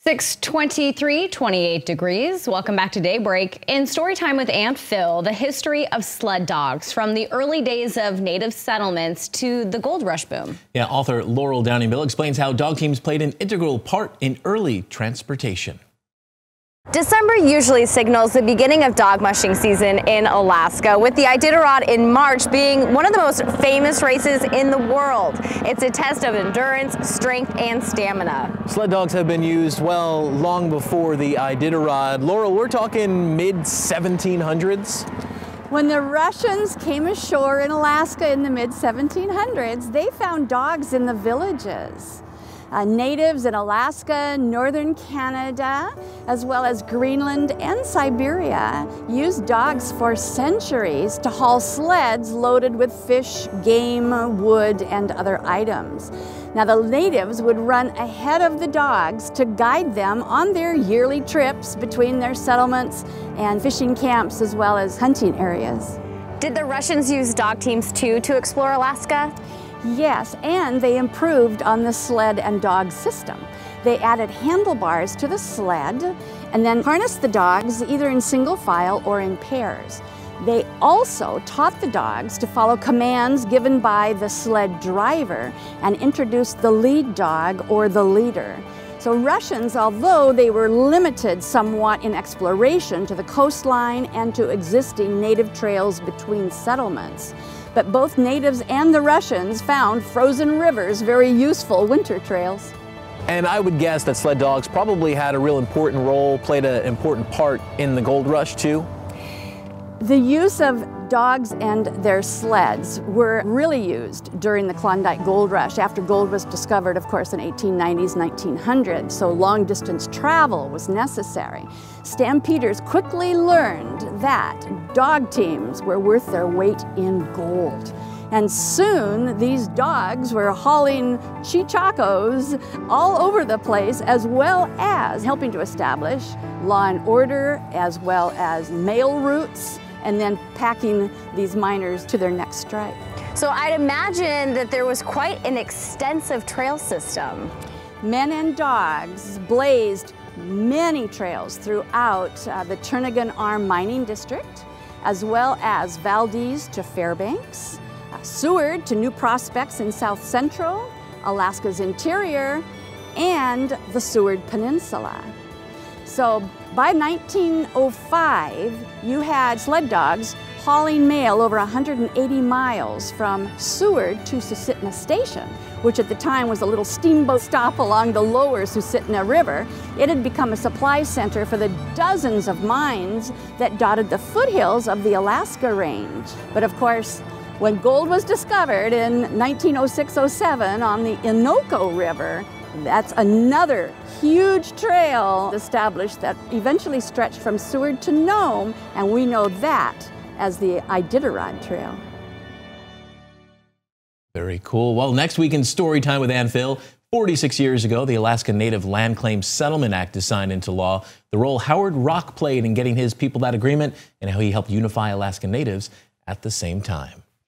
6:23, 28 degrees. Welcome back to Daybreak. In Storytime with Aunt Phil, the history of sled dogs from the early days of native settlements to the gold rush boom. Yeah, author Laurel explains how dog teams played an integral part in early transportation. December usually signals the beginning of dog mushing season in Alaska, with the Iditarod in March being one of the most famous races in the world. It's a test of endurance, strength, and stamina. Sled dogs have been used, well, long before the Iditarod. Laurel, we're talking mid-1700s? When the Russians came ashore in Alaska in the mid-1700s, they found dogs in the villages. Natives in Alaska, northern Canada, as well as Greenland and Siberia used dogs for centuries to haul sleds loaded with fish, game, wood, and other items. Now the natives would run ahead of the dogs to guide them on their yearly trips between their settlements and fishing camps as well as hunting areas. Did the Russians use dog teams too to explore Alaska? Yes, and they improved on the sled and dog system. They added handlebars to the sled and then harnessed the dogs either in single file or in pairs. They also taught the dogs to follow commands given by the sled driver and introduced the lead dog or the leader. So Russians, although they were limited somewhat in exploration to the coastline and to existing native trails between settlements, but both natives and the Russians found frozen rivers very useful winter trails. And I would guess that sled dogs probably had a real important role, played an important part in the gold rush too? The use of dogs and their sleds were really used during the Klondike Gold Rush after gold was discovered, of course, in 1890s, 1900s, so long distance travel was necessary. Stampeders quickly learned that dog teams were worth their weight in gold. And soon these dogs were hauling chichacos all over the place, as well as helping to establish law and order, as well as mail routes, and then packing these miners to their next strike. So I'd imagine that there was quite an extensive trail system. Men and dogs blazed many trails throughout the Turnagain Arm Mining District, as well as Valdez to Fairbanks, Seward to New Prospects in South Central, Alaska's interior, and the Seward Peninsula. So by 1905, you had sled dogs hauling mail over 180 miles from Seward to Susitna Station, which at the time was a little steamboat stop along the lower Susitna River. It had become a supply center for the dozens of mines that dotted the foothills of the Alaska Range. But of course, when gold was discovered in 1906-07 on the Innoko River, that's another huge trail established that eventually stretched from Seward to Nome, and we know that as the Iditarod Trail. Very cool. Well, next week in Storytime with Aunt Phil, 46 years ago, the Alaska Native Land Claim Settlement Act is signed into law. The role Howard Rock played in getting his people that agreement and how he helped unify Alaska Natives at the same time.